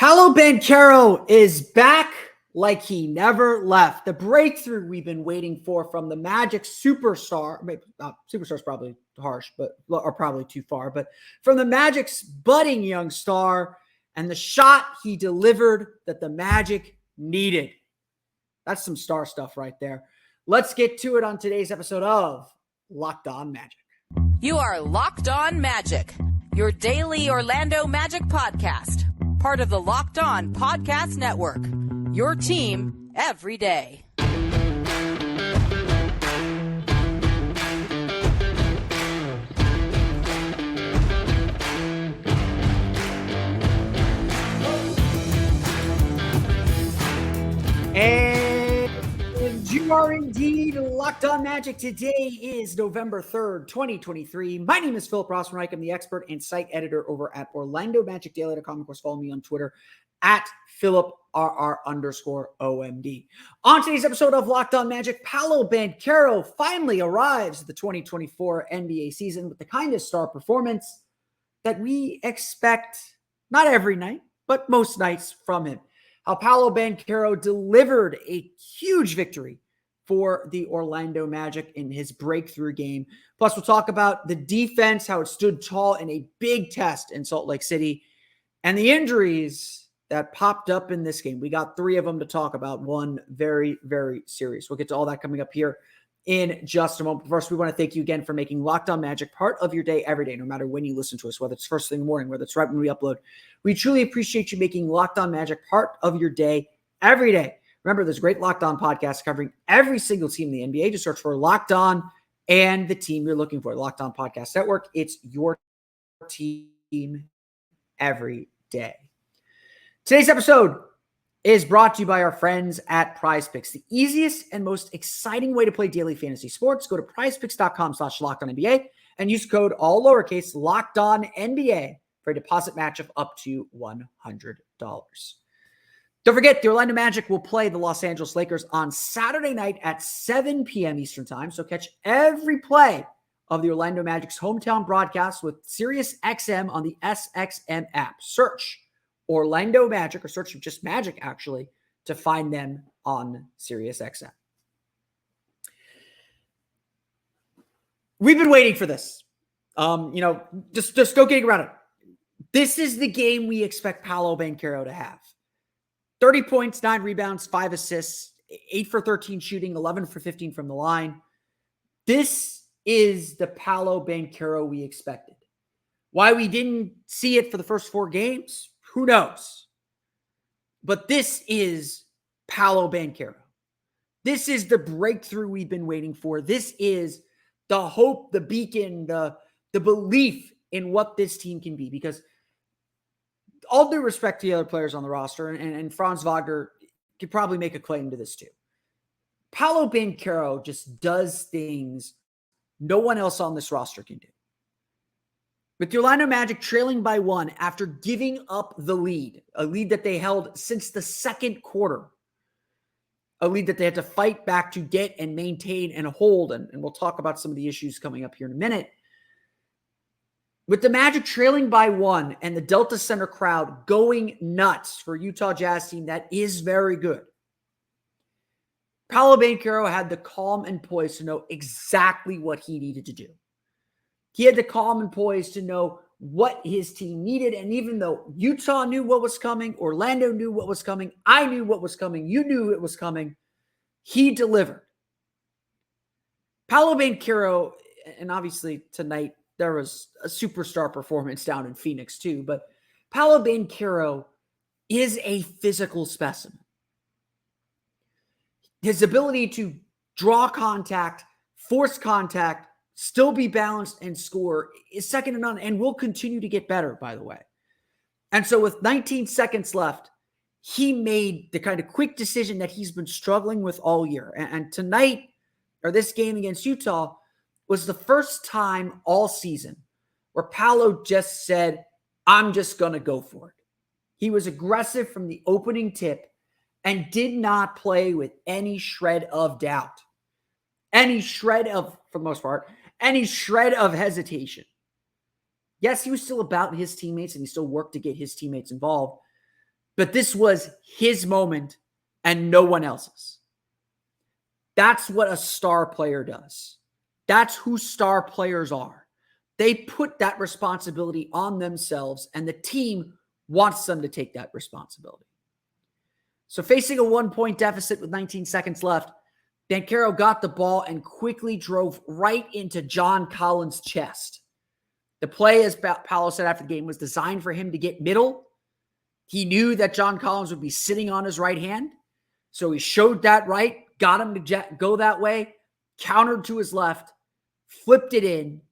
Paolo Banchero is back like he never left. The breakthrough we've been waiting for from the Magic superstar, maybe not superstar's probably harsh, or probably too far, but from the Magic's budding young star and the shot he delivered that the Magic needed. That's some star stuff right there. Let's get to it on today's episode of Locked On Magic. You are Locked On Magic, your daily Orlando Magic podcast. Part of the Locked On Podcast Network, your team every day. And you are indeed Locked On Magic. Today is November 3rd, 2023. My name is Philip Rossman-Reich. I'm the expert and site editor over at OrlandoMagicDaily.com. Of course, follow me on Twitter at PhilipRR_OMD. On today's episode of Locked On Magic, Paolo Banchero finally arrives at the 2024 NBA season with the kind of star performance that we expect not every night, but most nights from him. How Paolo Banchero delivered a huge victory for the Orlando Magic in his breakthrough game. Plus, we'll talk about the defense, how it stood tall in a big test in Salt Lake City, and the injuries that popped up in this game. We got three of them to talk about, one very, very serious. We'll get to all that coming up here in just a moment. First, we want to thank you again for making Locked On Magic part of your day every day, no matter when you listen to us, whether it's first thing in the morning, whether it's right when we upload. We truly appreciate you making Locked On Magic part of your day every day. Remember, there's a great Locked On podcast covering every single team in the NBA. Just search for Locked On and the team you're looking for. Locked On Podcast Network. It's your team every day. Today's episode is brought to you by our friends at PrizePicks, the easiest and most exciting way to play daily fantasy sports. Go to prizepicks.com/LockedOnNBA and use code all lowercase LockedOnNBA for a deposit match of up to $100. Don't forget, the Orlando Magic will play the Los Angeles Lakers on Saturday night at 7 p.m. Eastern Time. So catch every play of the Orlando Magic's hometown broadcast with SiriusXM on the SXM app. Search Orlando Magic, or search just Magic actually, to find them on SiriusXM. We've been waiting for this. Just go getting around it. This is the game we expect Paolo Banchero to have. 30 points, 9 rebounds, 5 assists, 8 for 13 shooting, 11 for 15 from the line. This is the Paolo Banchero we expected. Why we didn't see it for the first 4 games, who knows? But this is Paolo Banchero. This is the breakthrough we've been waiting for. This is the hope, the beacon, the belief in what this team can be. Because all due respect to the other players on the roster, and Franz Wagner could probably make a claim to this too. Paolo Banchero just does things no one else on this roster can do. With the Orlando Magic trailing by 1 after giving up the lead, a lead that they held since the second quarter, a lead that they had to fight back to get and maintain and hold, and we'll talk about some of the issues coming up here in a minute. With the Magic trailing by 1 and the Delta Center crowd going nuts for Utah Jazz team that is very good, Paolo Banchero had the calm and poise to know exactly what he needed to do. He had the calm and poise to know what his team needed. And even though Utah knew what was coming, Orlando knew what was coming, I knew what was coming, you knew it was coming, he delivered. Paolo Banchero, and obviously tonight there was a superstar performance down in Phoenix too, but Paolo Banchero is a physical specimen. His ability to draw contact, force contact, still be balanced and score is second to none, and will continue to get better, by the way. And so with 19 seconds left, he made the kind of quick decision that he's been struggling with all year. And tonight, or this game against Utah, was the first time all season where Paolo just said, I'm just going to go for it. He was aggressive from the opening tip and did not play with any shred of doubt. Any shred of, for the most part, any shred of hesitation. Yes, he was still about his teammates and he still worked to get his teammates involved. But this was his moment and no one else's. That's what a star player does. That's who star players are. They put that responsibility on themselves, and the team wants them to take that responsibility. So facing a 1-point deficit with 19 seconds left, Banchero got the ball and quickly drove right into John Collins' chest. The play, as Paolo said after the game, was designed for him to get middle. He knew that John Collins would be sitting on his right hand, so he showed that right, got him to go that way, countered to his left, flipped it in,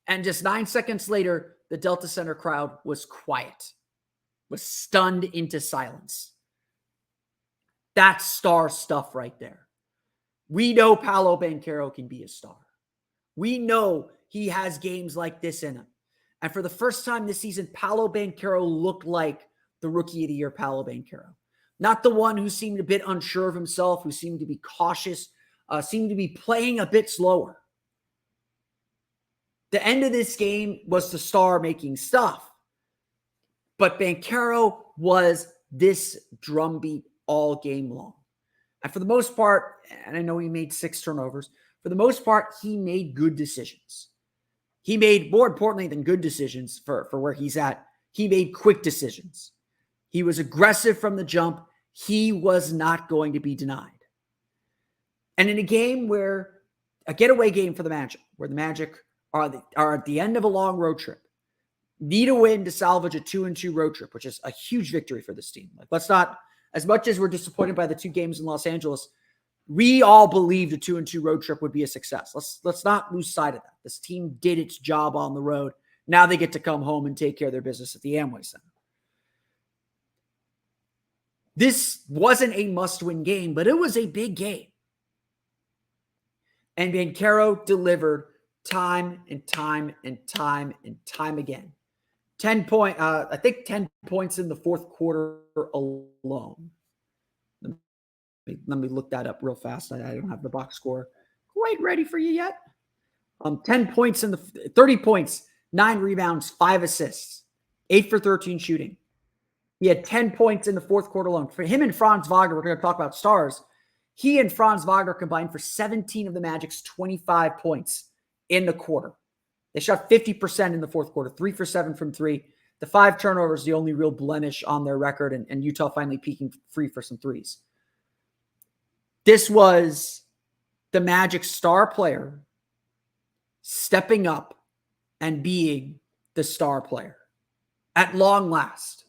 and just 9 seconds later, the Delta Center crowd was quiet, was stunned into silence. That's star stuff right there. We know Paolo Banchero can be a star. We know he has games like this in him. And for the first time this season, Paolo Banchero looked like the Rookie of the Year Paolo Banchero. Not the one who seemed a bit unsure of himself, who seemed to be cautious, seemed to be playing a bit slower. The end of this game was the star making stuff. But Banchero was this drumbeat all game long. And for the most part, and I know he made 6 turnovers, for the most part, he made good decisions. He made, more importantly than good decisions for where he's at, he made quick decisions. He was aggressive from the jump. He was not going to be denied. And in a game where, a getaway game for the Magic, where the Magic are at the end of a long road trip, need a win to salvage a 2-2 road trip, which is a huge victory for this team. Like, let's not, as much as we're disappointed by the 2 games in Los Angeles, we all believed a 2-2 road trip would be a success. Let's not lose sight of that. This team did its job on the road. Now they get to come home and take care of their business at the Amway Center. This wasn't a must-win game, but it was a big game. And Banchero delivered time and time and time and time again. 10 points in the fourth quarter alone. Let me look that up real fast. I don't have the box score quite ready for you yet. 10 points 30 points, 9 rebounds, 5 assists, 8 for 13 shooting. He had 10 points in the fourth quarter alone. For him and Franz Wagner, we're going to talk about stars. He and Franz Wagner combined for 17 of the Magic's 25 points in the quarter. They shot 50% in the fourth quarter, 3 for 7 from 3. The 5 turnovers, the only real blemish on their record, and Utah finally peaking free for some threes. This was the Magic star player stepping up and being the star player at long last.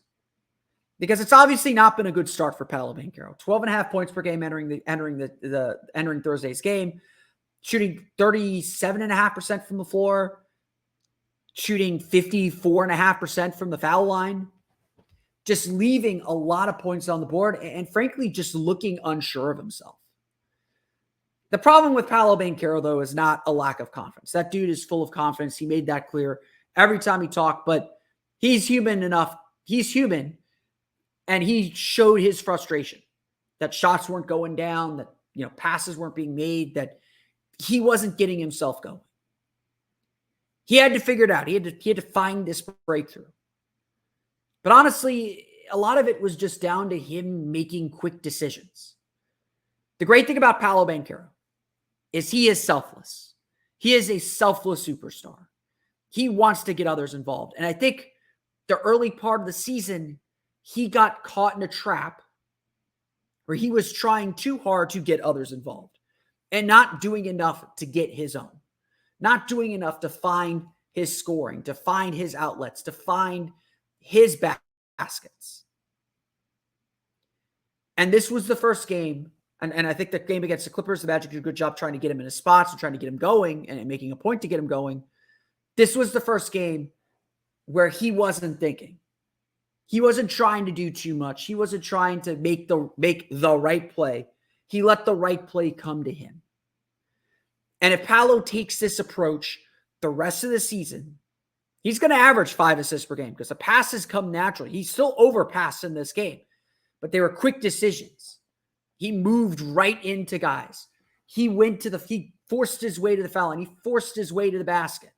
Because it's obviously not been a good start for Paolo Banchero. 12.5 points per game entering Thursday's game, shooting 37.5% from the floor, shooting 54.5% from the foul line, just leaving a lot of points on the board, and frankly, just looking unsure of himself. The problem with Paolo Banchero, though, is not a lack of confidence. That dude is full of confidence. He made that clear every time he talked, but he's human enough. He's human, and he showed his frustration that shots weren't going down, that passes weren't being made, that he wasn't getting himself going. He had to figure it out. He had to find this breakthrough. But honestly, a lot of it was just down to him making quick decisions. The great thing about Paolo Banchero is he is selfless. He is a selfless superstar. He wants to get others involved. And I think the early part of the season, he got caught in a trap where he was trying too hard to get others involved and not doing enough to get his own. Not doing enough to find his scoring, to find his outlets, to find his baskets. And this was the first game, and I think the game against the Clippers, the Magic did a good job trying to get him in his spots and trying to get him going and making a point to get him going. This was the first game where he wasn't thinking. He wasn't trying to do too much. He wasn't trying to make the right play. He let the right play come to him. And if Paolo takes this approach the rest of the season, he's going to average 5 assists per game because the passes come naturally. He still overpassed in this game, but they were quick decisions. He moved right into guys. He forced his way to the foul line. He forced his way to the basket.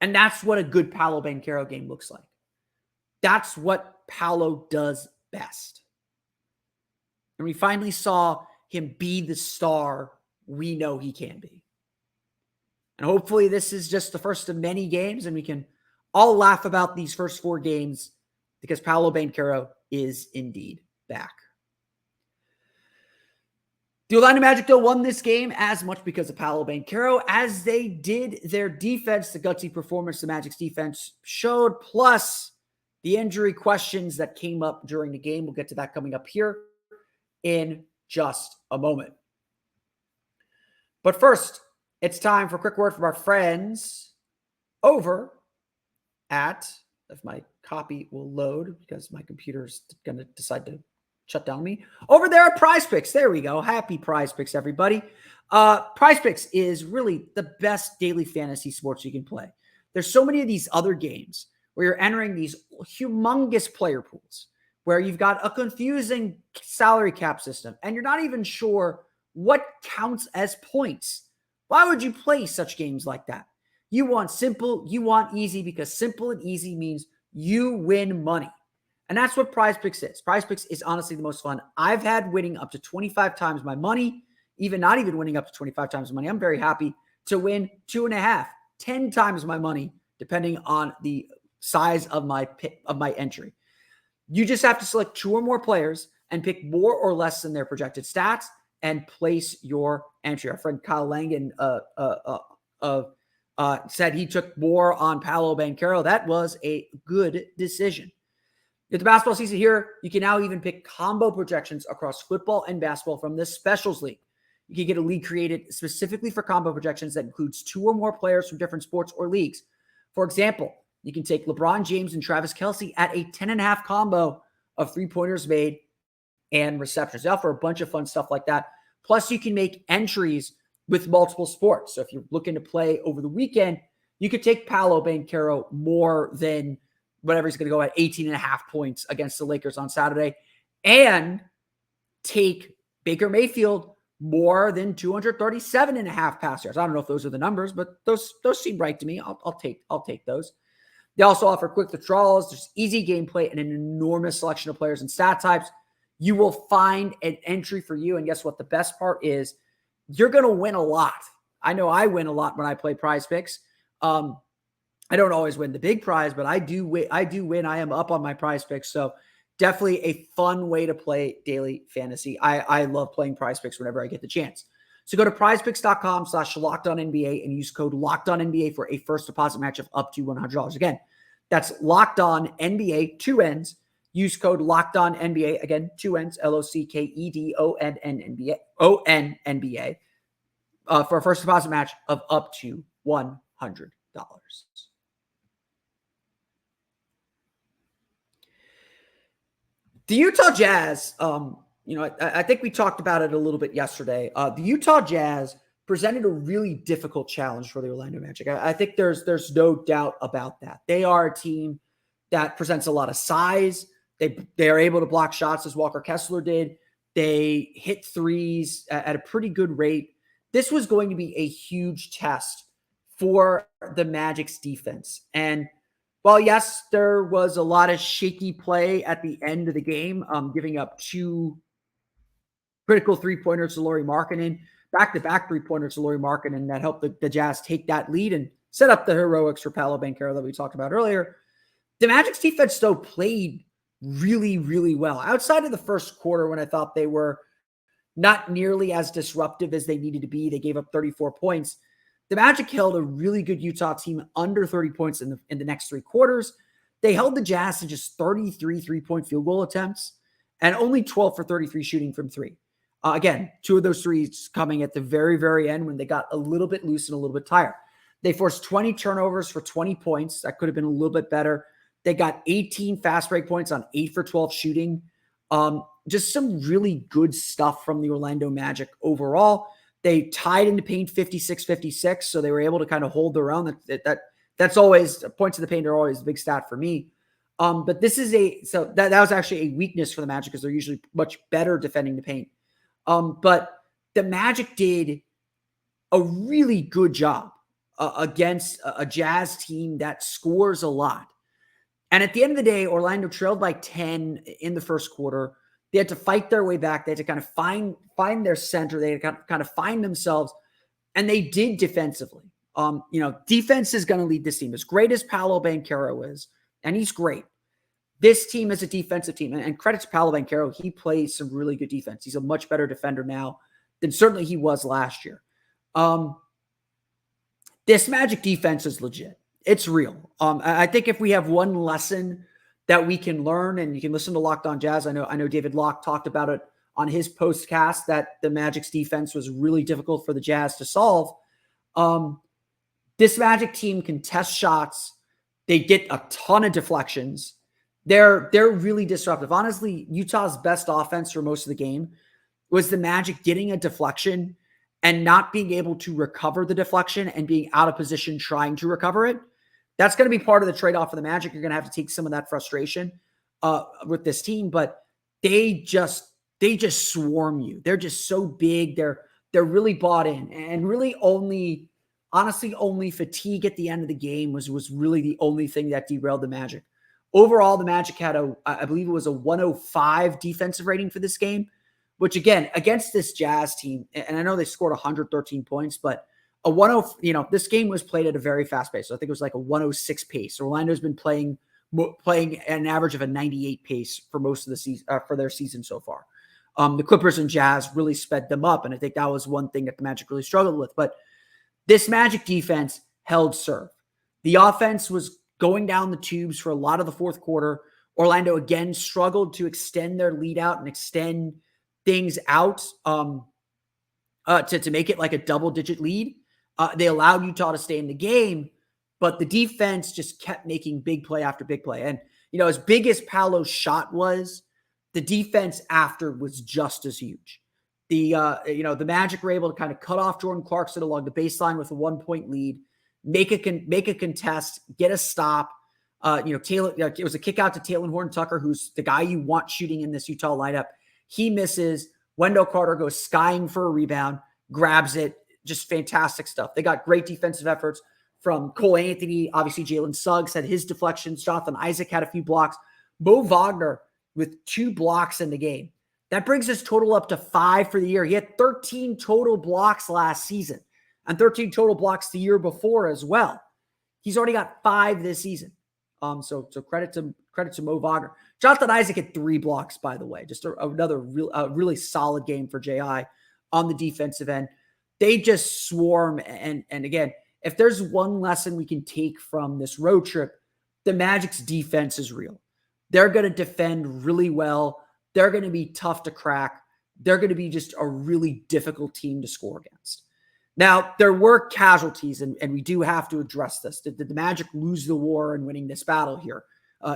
And that's what a good Paolo Banchero game looks like. That's what Paolo does best. And we finally saw him be the star we know he can be. And hopefully this is just the first of many games, and we can all laugh about these first 4 games because Paolo Banchero is indeed back. The Orlando Magic, though, won this game as much because of Paolo Banchero as they did their defense. The gutsy performance the Magic's defense showed, plus the injury questions that came up during the game. We'll get to that coming up here in just a moment. But first, it's time for a quick word from our friends over at, if my copy will load because my computer's going to decide to shut down me, over there at PrizePicks. There we go. Happy PrizePicks, everybody. PrizePicks is really the best daily fantasy sports you can play. There's so many of these other games where you're entering these humongous player pools, where you've got a confusing salary cap system, and you're not even sure what counts as points. Why would you play such games like that? You want simple, you want easy, because simple and easy means you win money. And that's what PrizePicks is. PrizePicks is honestly the most fun. I've had winning up to 25 times my money, even not even winning up to 25 times the money. I'm very happy to win 2.5, 10 times my money, depending on the size of my entry. You just have to select 2 or more players and pick more or less than their projected stats and place your entry. Our friend Kyle Langan said he took more on Paolo Banchero. That was a good decision. With the basketball season here, you can now even pick combo projections across football and basketball from the Specials League. You can get a league created specifically for combo projections that includes 2 or more players from different sports or leagues. For example, you can take LeBron James and Travis Kelce at a 10.5 combo of 3-pointers made and receptions. They offer a bunch of fun stuff like that. Plus, you can make entries with multiple sports. So if you're looking to play over the weekend, you could take Paolo Banchero more than whatever he's going to go at 18.5 points against the Lakers on Saturday, and take Baker Mayfield more than 237.5 pass yards. I don't know if those are the numbers, but those seem right to me. I'll take those. They also offer quick withdrawals. There's easy gameplay and an enormous selection of players and stat types. You will find an entry for you. And guess what? The best part is you're going to win a lot. I know I win a lot when I play PrizePicks. I don't always win the big prize, but I do win. I am up on my PrizePicks. So definitely a fun way to play daily fantasy. I love playing PrizePicks whenever I get the chance. So go to prizepicks.com/LockedOnNBA and use code LockedOnNBA for a first deposit match of up to $100. Again, that's LockedOnNBA, 2 N's. Use code LockedOnNBA, again, 2 N's, LOCKEDONNBA, for a first deposit match of up to $100. The Utah Jazz, I think we talked about it a little bit yesterday. The Utah Jazz presented a really difficult challenge for the Orlando Magic. I think there's no doubt about that. They are a team that presents a lot of size. They are able to block shots as Walker Kessler did. They hit threes at a pretty good rate. This was going to be a huge test for the Magic's defense. And while, yes, there was a lot of shaky play at the end of the game, giving up 2 critical 3-pointers to Lauri Markkanen, back-to-back 3-pointers to Lauri Markkanen that helped the Jazz take that lead and set up the heroics for Paolo Banchero that we talked about earlier. The Magic's defense, though, played really, really well. Outside of the first quarter, when I thought they were not nearly as disruptive as they needed to be, they gave up 34 points. The Magic held a really good Utah team under 30 points in the next 3 quarters. They held the Jazz to just 33 3-point field goal attempts and only 12 for 33 shooting from 3. Again, 2 of those threes coming at the very, very end when they got a little bit loose and a little bit tired. They forced 20 turnovers for 20 points. That could have been a little bit better. They got 18 fast break points on 8 for 12 shooting. Just some really good stuff from the Orlando Magic overall. They tied into paint 56-56, so they were able to kind of hold their own. That's always, points in the paint are always a big stat for me. But this is that was actually a weakness for the Magic because they're usually much better defending the paint. But the Magic did a really good job against a Jazz team that scores a lot. And at the end of the day, Orlando trailed by 10 in the first quarter. They had to fight their way back. They had to kind of find their center. They had to kind of find themselves, and they did defensively. Defense is going to lead this team. As great as Paolo Banchero is, and he's great, this team is a defensive team. And credit to Paolo Banchero, he plays some really good defense. He's a much better defender now than certainly he was last year. This Magic defense is legit. It's real. I think if we have one lesson that we can learn, and you can listen to Locked On Jazz. I know David Locke talked about it on his postcast that the Magic's defense was really difficult for the Jazz to solve. This Magic team can test shots. They get a ton of deflections. They're really disruptive. Honestly, Utah's best offense for most of the game was the Magic getting a deflection and not being able to recover the deflection and being out of position trying to recover it. That's going to be part of the trade-off for the Magic. You're going to have to take some of that frustration with this team, but they just swarm you. They're just so big. They're really bought in, and really only fatigue at the end of the game was really the only thing that derailed the Magic. Overall, the Magic had I believe it was a 105 defensive rating for this game, which again, against this Jazz team, and I know they scored 113 points, but this game was played at a very fast pace. So I think it was like a 106 pace. Orlando's been playing an average of a 98 pace for most of the season, for their season so far. The Clippers and Jazz really sped them up, and I think that was one thing that the Magic really struggled with. But this Magic defense held serve. The offense was going down the tubes for a lot of the fourth quarter. Orlando again struggled to extend their lead out and extend things out to make it like a double-digit lead. They allowed Utah to stay in the game, but the defense just kept making big play after big play. And, as big as Paolo's shot was, the defense after was just as huge. The Magic were able to kind of cut off Jordan Clarkson along the baseline with a 1-point lead, make a contest, get a stop. Taylor, it was a kick out to Talen Horton-Tucker, who's the guy you want shooting in this Utah lineup. He misses. Wendell Carter goes skying for a rebound, grabs it. Just fantastic stuff. They got great defensive efforts from Cole Anthony. Obviously, Jalen Suggs had his deflections. Jonathan Isaac had a few blocks. Mo Wagner with 2 blocks in the game. That brings his total up to 5 for the year. He had 13 total blocks last season and 13 total blocks the year before as well. He's already got 5 this season. So credit to Mo Wagner. Jonathan Isaac had 3 blocks, by the way. Just another really solid game for JI on the defensive end. They just swarm. And again, if there's one lesson we can take from this road trip, the Magic's defense is real. They're going to defend really well. They're going to be tough to crack. They're going to be just a really difficult team to score against. Now, there were casualties, and we do have to address this. Did the Magic lose the war in winning this battle here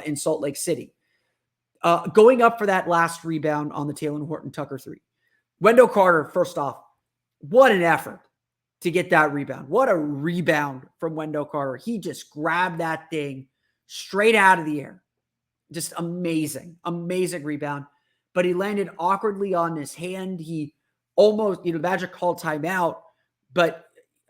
in Salt Lake City? Going up for that last rebound on the Talen Horton-Tucker 3. Wendell Carter, first off, what an effort to get that rebound. What a rebound from Wendell Carter. He just grabbed that thing straight out of the air. Just amazing rebound. But he landed awkwardly on his hand. He almost, Magic called timeout,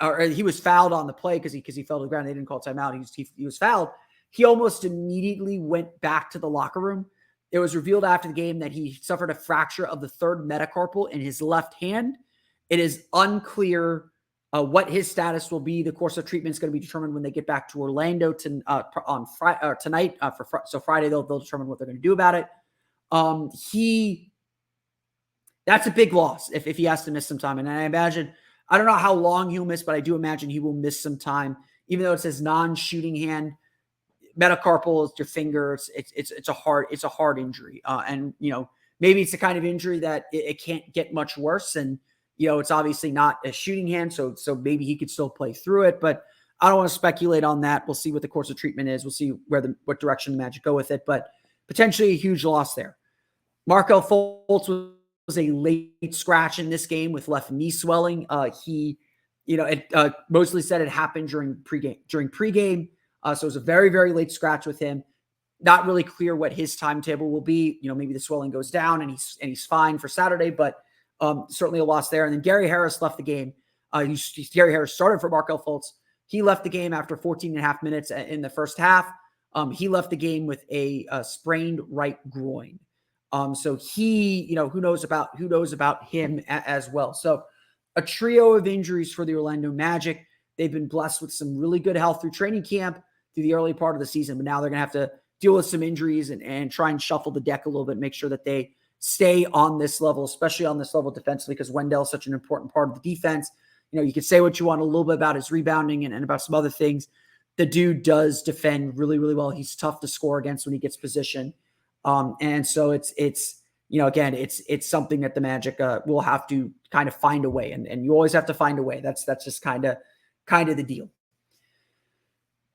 or he was fouled on the play because he fell to the ground. They didn't call timeout. He was fouled. He almost immediately went back to the locker room. It was revealed after the game that he suffered a fracture of the third metacarpal in his left hand. It is unclear what his status will be. The course of treatment is going to be determined when they get back to Orlando tonight. So Friday they'll determine what they're going to do about it. That's a big loss if he has to miss some time. And I don't know how long he'll miss, but I do imagine he will miss some time, even though it says non-shooting hand. Metacarpal is your finger. It's a hard injury. And maybe it's the kind of injury that it can't get much worse. And it's obviously not a shooting hand, so maybe he could still play through it. But I don't want to speculate on that. We'll see what the course of treatment is. We'll see what direction the Magic go with it. But potentially a huge loss there. Markelle Fultz was a late scratch in this game with left knee swelling. Mosley said it happened during pregame. So it was a very, very late scratch with him. Not really clear what his timetable will be. Maybe the swelling goes down and he's fine for Saturday, but certainly a loss there. And then Gary Harris left the game. Gary Harris started for Markelle Fultz. He left the game after 14 and a half minutes in the first half. He left the game with a sprained right groin. So he, who knows about him as well. So a trio of injuries for the Orlando Magic. They've been blessed with some really good health through training camp through the early part of the season, but now they're going to have to deal with some injuries and try and shuffle the deck a little bit, make sure that they stay on this level, especially on this level defensively, because Wendell's such an important part of the defense. You could say what you want a little bit about his rebounding and about some other things. The dude does defend really, really well. He's tough to score against when he gets position. And so it's something that the Magic will have to kind of find a way. And you always have to find a way. That's just kind of the deal.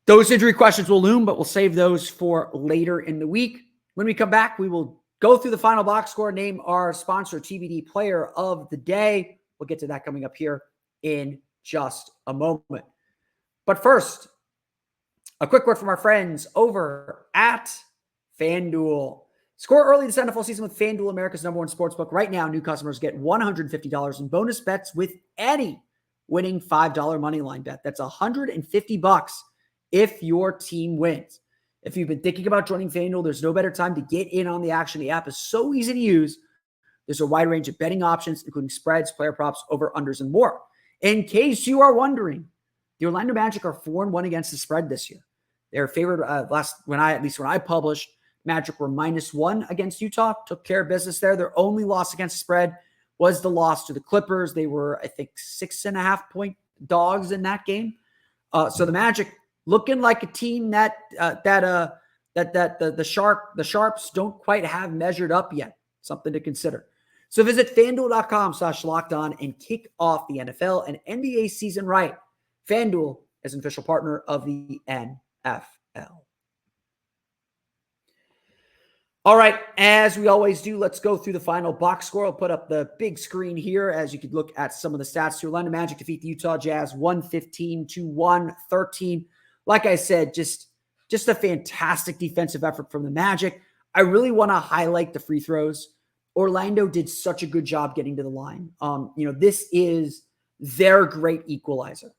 Those injury questions will loom, but we'll save those for later in the week. When we come back, we will go through the final box score, name our sponsor, TBD player of the day. We'll get to that coming up here in just a moment. But first, a quick word from our friends over at FanDuel. Score early this NFL season with FanDuel, America's #1 sportsbook. Right now, new customers get $150 in bonus bets with any winning $5 moneyline bet. That's $150 if your team wins. If you've been thinking about joining FanDuel, there's no better time to get in on the action. The app is so easy to use. There's a wide range of betting options, including spreads, player props, over-unders, and more. In case you are wondering, the Orlando Magic are 4-1 against the spread this year. They're favored when I published, Magic were -1 against Utah, took care of business there. Their only loss against the spread was the loss to the Clippers. They were, I think, 6.5-point dogs in that game. So the Magic looking like a team that the Sharps don't quite have measured up yet. Something to consider. So visit FanDuel.com/lockedon and kick off the NFL and NBA season right. FanDuel is an official partner of the NFL. All right, as we always do, let's go through the final box score. I'll put up the big screen here as you could look at some of the stats. The Orlando Magic defeat the Utah Jazz 115-113. Like I said, just a fantastic defensive effort from the Magic. I really want to highlight the free throws. Orlando did such a good job getting to the line. This is their great equalizer.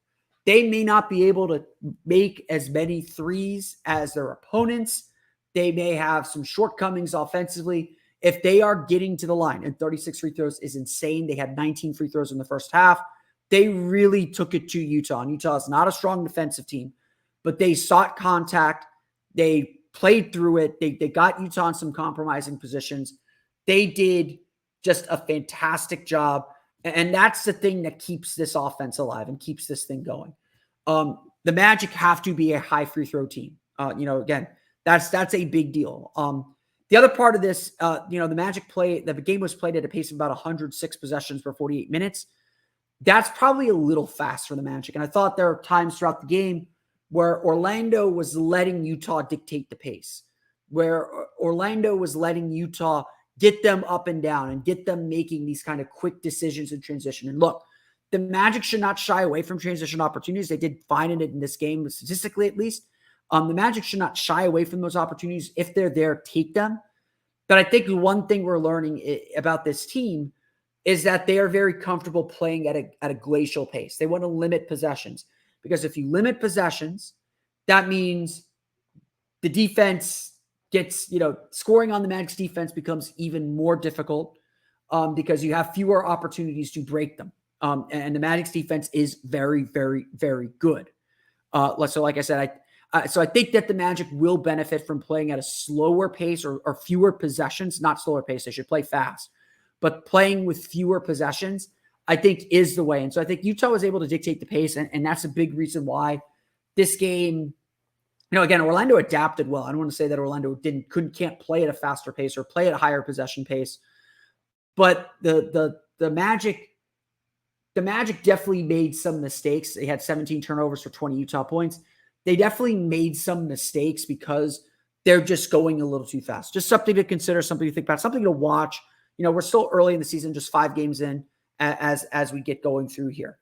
They may not be able to make as many threes as their opponents. They may have some shortcomings offensively. If they are getting to the line, and 36 free throws is insane. They had 19 free throws in the first half. They really took it to Utah. And Utah is not a strong defensive team, but they sought contact. They played through it. They got Utah in some compromising positions. They did just a fantastic job. And that's the thing that keeps this offense alive and keeps this thing going. The Magic have to be a high free throw team. Again, that's a big deal. The other part of this, the Magic the game was played at a pace of about 106 possessions per 48 minutes. That's probably a little fast for the Magic. And I thought there are times throughout the game where Orlando was letting Utah dictate the pace, where Orlando was letting Utah get them up and down and get them making these kind of quick decisions in transition. And look, the Magic should not shy away from transition opportunities. They did fine in it in this game, statistically at least. The Magic should not shy away from those opportunities. If they're there, take them. But I think one thing we're learning about this team is that they are very comfortable playing at a glacial pace. They want to limit possessions, because if you limit possessions, that means the defense gets, scoring on the Magic's defense becomes even more difficult because you have fewer opportunities to break them. And the Magic's defense is very, very, very good. So like I said, I think that the Magic will benefit from playing at a slower pace or fewer possessions, not slower pace. They should play fast, but playing with fewer possessions, I think, is the way. And so I think Utah was able to dictate the pace. And that's a big reason why this game, again, Orlando adapted well. I don't want to say that Orlando can't play at a faster pace or play at a higher possession pace, but the Magic definitely made some mistakes. They had 17 turnovers for 20 Utah points. They definitely made some mistakes because they're just going a little too fast. Just something to consider, something to think about, something to watch. We're still early in the season, just 5 games in as we get going through here.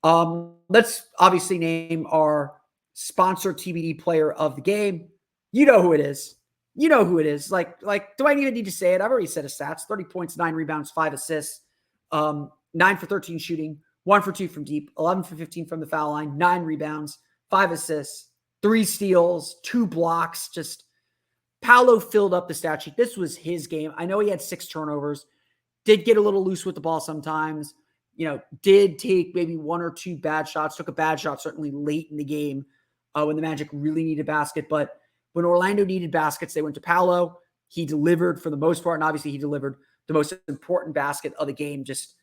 Let's obviously name our sponsor TBD player of the game. You know who it is. Like, do I even need to say it? I've already said his stats: 30 points, 9 rebounds, 5 assists, 9 for 13 shooting, 1 for 2 from deep, 11 for 15 from the foul line, 9 rebounds, 5 assists, 3 steals, 2 blocks. Just Paolo filled up the stat sheet. This was his game. I know he had 6 turnovers, did get a little loose with the ball sometimes, did take maybe 1 or 2 bad shots, took a bad shot certainly late in the game when the Magic really needed a basket. But when Orlando needed baskets, they went to Paolo. He delivered for the most part, and obviously he delivered the most important basket of the game. Just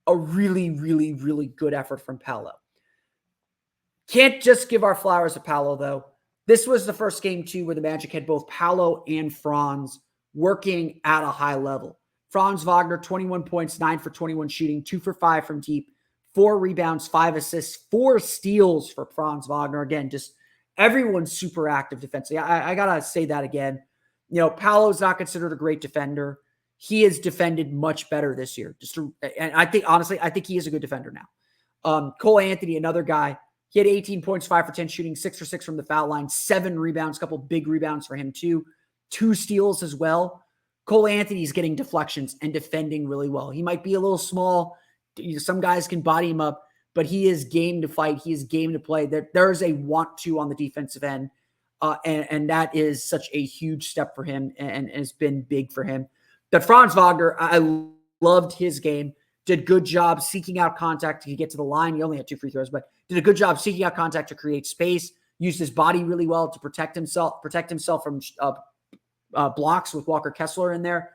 a really, really, really good effort from Paolo. Can't just give our flowers to Paolo, though. This was the first game, too, where the Magic had both Paolo and Franz working at a high level. Franz Wagner, 21 points, 9 for 21 shooting, 2 for 5 from deep, 4 rebounds, 5 assists, 4 steals for Franz Wagner. Again, just everyone's super active defensively. I got to say that again. Paolo's not considered a great defender. He has defended much better this year. And I think, honestly, he is a good defender now. Cole Anthony, another guy. He had 18 points, 5 for 10 shooting, 6 for 6 from the foul line, 7 rebounds, a couple big rebounds for him too. 2 steals as well. Cole Anthony's getting deflections and defending really well. He might be a little small. Some guys can body him up, but he is game to fight. He is game to play. There is a want to on the defensive end, and that is such a huge step for him and has been big for him. But Franz Wagner, I loved his game. Did good job seeking out contact to get to the line. He only had 2 free throws, but did a good job seeking out contact to create space. Used his body really well to protect himself from blocks with Walker Kessler in there.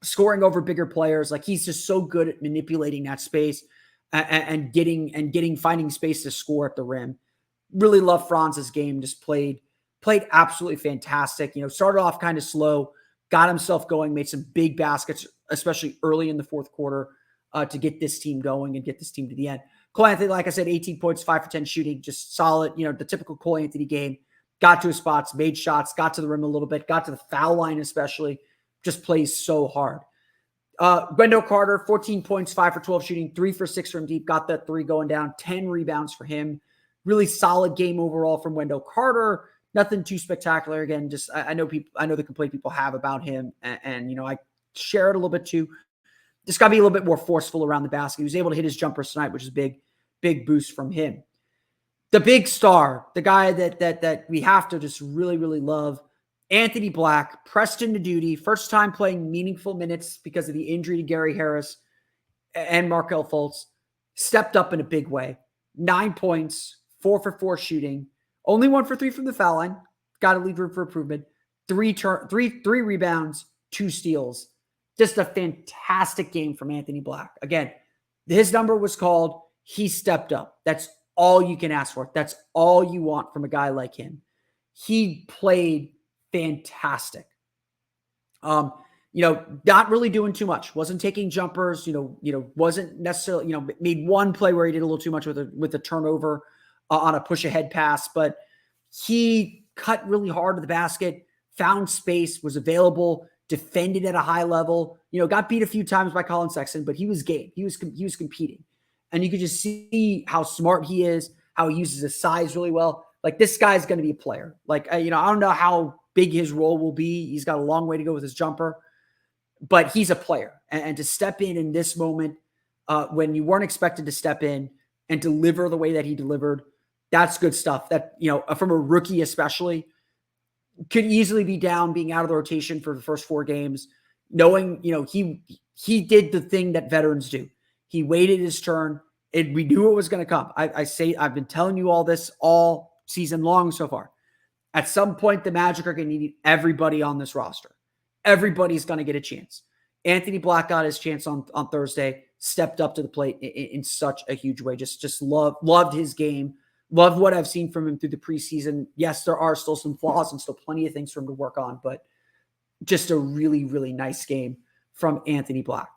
Scoring over bigger players. Like, he's just so good at manipulating that space and finding space to score at the rim. Really love Franz's game. Just played absolutely fantastic. Started off kind of slow, got himself going, made some big baskets, especially early in the fourth quarter, to get this team going and get this team to the end. Cole Anthony, like I said, 18 points, 5 for 10 shooting, just solid, the typical Cole Anthony game. Got to his spots, made shots, got to the rim a little bit, got to the foul line especially, just plays so hard. Wendell Carter, 14 points, 5 for 12 shooting, 3 for 6 from deep, got that 3 going down, 10 rebounds for him. Really solid game overall from Wendell Carter. Nothing too spectacular. Again, just I know the complaint people have about him, and I share it a little bit too. Just got to be a little bit more forceful around the basket. He was able to hit his jumpers tonight, which is a big boost from him. The big star, the guy that we have to just really, really love, Anthony Black, pressed into duty, first time playing meaningful minutes because of the injury to Gary Harris and Markelle Fultz, stepped up in a big way. 9 points, 4 for 4 shooting, only 1 for 3 from the foul line. Got to leave room for improvement. 3 rebounds, 2 steals. Just a fantastic game from Anthony Black. Again, his number was called. He stepped up. That's all you can ask for. That's all you want from a guy like him. He played fantastic. Not really doing too much. Wasn't taking jumpers. Wasn't necessarily. Made one play where he did a little too much with a turnover on a push ahead pass, but he cut really hard to the basket. Found space. Was available. Defended at a high level. Got beat a few times by Colin Sexton, but he was game. He was competing. And you could just see how smart he is, how he uses his size really well. Like, this guy's going to be a player. Like, I don't know how big his role will be. He's got a long way to go with his jumper, but he's a player. And to step in this moment when you weren't expected to step in and deliver the way that he delivered, that's good stuff. That, from a rookie especially, could easily be down, being out of the rotation for the first 4 games, knowing, he did the thing that veterans do. He waited his turn, and we knew it was going to come. I've been telling you all this all season long so far. At some point, the Magic are going to need everybody on this roster. Everybody's going to get a chance. Anthony Black got his chance on Thursday, stepped up to the plate in such a huge way. Just loved his game. Loved what I've seen from him through the preseason. Yes, there are still some flaws and still plenty of things for him to work on, but just a really, really nice game from Anthony Black.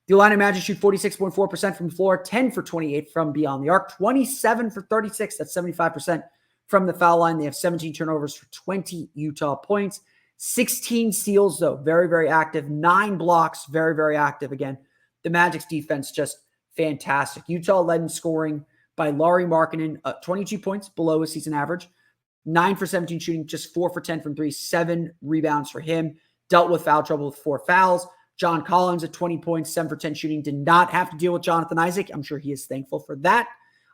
The Orlando Magic shoot 46.4% from the floor, 10 for 28 from beyond the arc, 27 for 36. That's 75% from the foul line. They have 17 turnovers for 20 Utah points. 16 steals, though. Very, very active. 9 blocks. Very, very active. Again, the Magic's defense just fantastic. Utah led in scoring by Lauri Markkanen, 22 points below his season average. 9 for 17 shooting, just 4 for 10 from 3. 7 rebounds for him. Dealt with foul trouble with 4 fouls. John Collins at 20 points, 7 for 10 shooting. Did not have to deal with Jonathan Isaac. I'm sure he is thankful for that.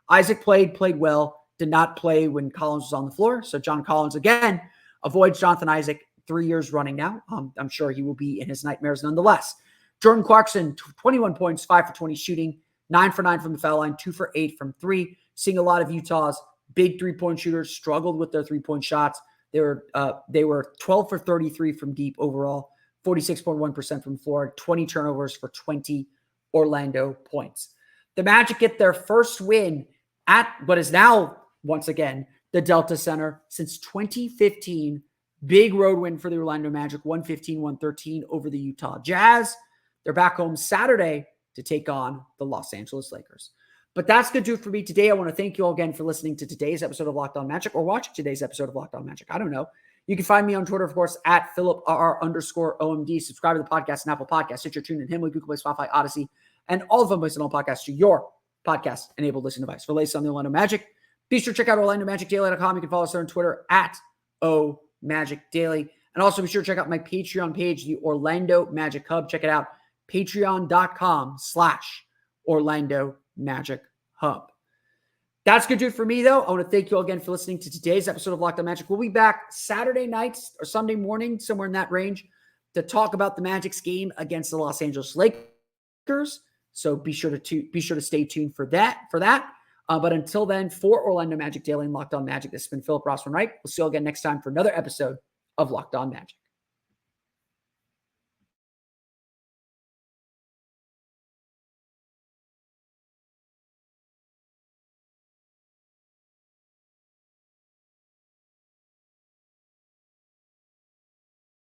Isaac played well. did not play when Collins was on the floor. So John Collins, again, avoids Jonathan Isaac 3 years running now. I'm sure he will be in his nightmares nonetheless. Jordan Clarkson, 21 points, 5 for 20 shooting, 9 for 9 from the foul line, 2 for 8 from 3. Seeing a lot of Utah's big three-point shooters struggled with their three-point shots. They were 12 for 33 from deep overall, 46.1% from the floor, 20 turnovers for 20 Orlando points. The Magic get their first win at what is now, once again, the Delta Center since 2015. Big road win for the Orlando Magic, 115-113 over the Utah Jazz. They're back home Saturday to take on the Los Angeles Lakers. But that's going to do it for me today. I want to thank you all again for listening to today's episode of Locked On Magic or watching today's episode of Locked On Magic. I don't know. You can find me on Twitter, of course, at @PhilipRR_OMD. Subscribe to the podcast and Apple Podcasts. Stitcher, TuneIn, Himalaya, Google Play, Spotify, Odyssey, and all of them based on all podcasts to your podcast-enabled listening device. For latest on the Orlando Magic, be sure to check out OrlandoMagicDaily.com. You can follow us there on Twitter at @OMagicDaily. And also be sure to check out my Patreon page, the Orlando Magic Hub. Check it out, patreon.com/Orlando Magic Hub. That's going to do it for me, though. I want to thank you all again for listening to today's episode of Locked On Magic. We'll be back Saturday nights or Sunday morning, somewhere in that range, to talk about the Magic's game against the Los Angeles Lakers. So be sure to stay tuned for that. But until then, for Orlando Magic Daily and Locked On Magic, this has been Philip Rossman-Wright. We'll see you all again next time for another episode of Locked On Magic.